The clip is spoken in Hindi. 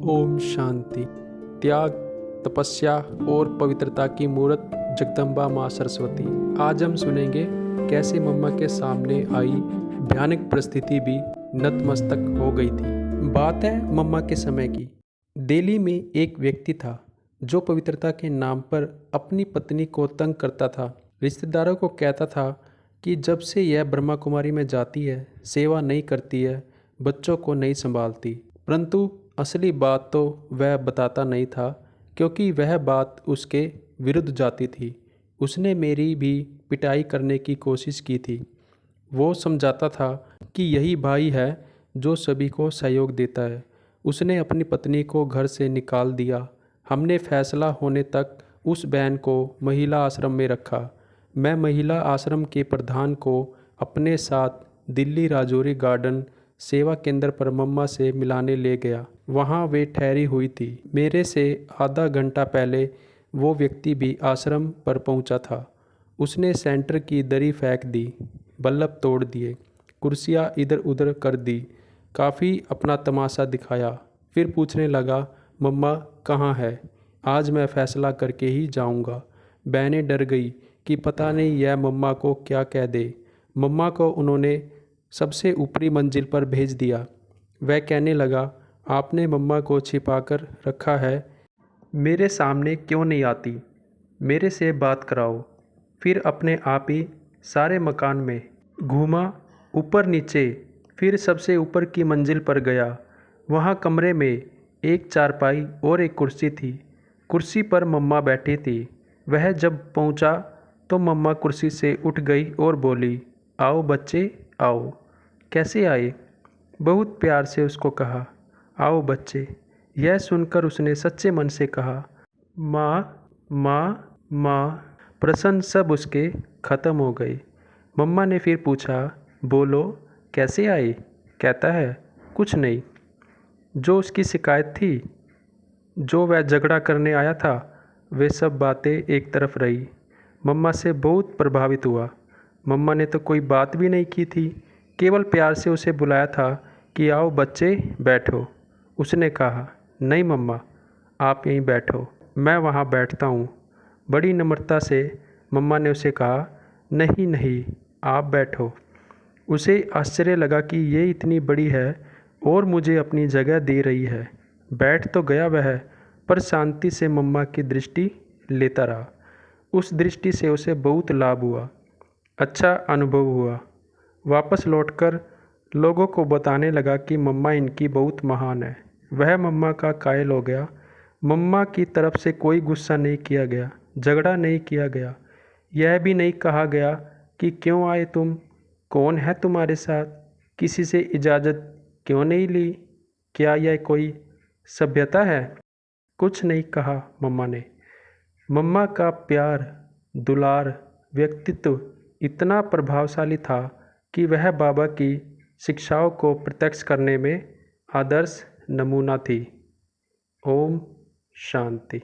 ओम शांति। त्याग, तपस्या और पवित्रता की मूर्त जगदम्बा माँ सरस्वती। आज हम सुनेंगे कैसे मम्मा के सामने आई भयानक परिस्थिति भी नतमस्तक हो गई थी। बात है मम्मा के समय की। दिल्ली में एक व्यक्ति था जो पवित्रता के नाम पर अपनी पत्नी को तंग करता था। रिश्तेदारों को कहता था कि जब से यह ब्रह्मा कुमारी में जाती है, सेवा नहीं करती है, बच्चों को नहीं संभालती। परंतु असली बात तो वह बताता नहीं था, क्योंकि वह बात उसके विरुद्ध जाती थी। उसने मेरी भी पिटाई करने की कोशिश की थी। वो समझाता था कि यही भाई है जो सभी को सहयोग देता है। उसने अपनी पत्नी को घर से निकाल दिया। हमने फैसला होने तक उस बहन को महिला आश्रम में रखा। मैं महिला आश्रम के प्रधान को अपने साथ दिल्ली राजौरी गार्डन सेवा केंद्र पर मम्मा से मिलाने ले गया। वहाँ वे ठहरी हुई थी। मेरे से आधा घंटा पहले वो व्यक्ति भी आश्रम पर पहुँचा था। उसने सेंटर की दरी फेंक दी, बल्ब तोड़ दिए, कुर्सियाँ इधर उधर कर दी, काफ़ी अपना तमाशा दिखाया। फिर पूछने लगा, मम्मा कहाँ है? आज मैं फैसला करके ही जाऊँगा। बहनें डर गई कि पता नहीं यह मम्मा को क्या कह दे। मम्मा को उन्होंने सबसे ऊपरी मंजिल पर भेज दिया। वह कहने लगा, आपने मम्मा को छिपाकर रखा है, मेरे सामने क्यों नहीं आती? मेरे से बात कराओ। फिर अपने आप ही सारे मकान में घूमा, ऊपर नीचे, फिर सबसे ऊपर की मंजिल पर गया। वहाँ कमरे में एक चारपाई और एक कुर्सी थी। कुर्सी पर मम्मा बैठी थी। वह जब पहुँचा तो मम्मा कुर्सी से उठ गई और बोली, आओ बच्चे आओ। कैसे आए? बहुत प्यार से उसको कहा, आओ बच्चे। यह सुनकर उसने सच्चे मन से कहा, माँ माँ माँ। प्रश्न सब उसके ख़त्म हो गए। मम्मा ने फिर पूछा, बोलो कैसे आए? कहता है, कुछ नहीं। जो उसकी शिकायत थी, जो वह झगड़ा करने आया था, वे सब बातें एक तरफ रही। मम्मा से बहुत प्रभावित हुआ। मम्मा ने तो कोई बात भी नहीं की थी, केवल प्यार से उसे बुलाया था कि आओ बच्चे बैठो। उसने कहा, नहीं मम्मा, आप यहीं बैठो, मैं वहाँ बैठता हूँ। बड़ी नम्रता से मम्मा ने उसे कहा, नहीं नहीं, आप बैठो। उसे आश्चर्य लगा कि ये इतनी बड़ी है और मुझे अपनी जगह दे रही है। बैठ तो गया वह, पर शांति से मम्मा की दृष्टि लेता रहा। उस दृष्टि से उसे बहुत लाभ हुआ, अच्छा अनुभव हुआ। वापस लौटकर लोगों को बताने लगा कि मम्मा इनकी बहुत महान है। वह मम्मा का कायल हो गया। मम्मा की तरफ से कोई गुस्सा नहीं किया गया, झगड़ा नहीं किया गया, यह भी नहीं कहा गया कि क्यों आए तुम, कौन है तुम्हारे साथ, किसी से इजाज़त क्यों नहीं ली, क्या यह कोई सभ्यता है? कुछ नहीं कहा मम्मा ने। मम्मा का प्यार, दुलार, व्यक्तित्व इतना प्रभावशाली था कि वह बाबा की शिक्षाओं को प्रत्यक्ष करने में आदर्श नमूना थी। ओम शांति।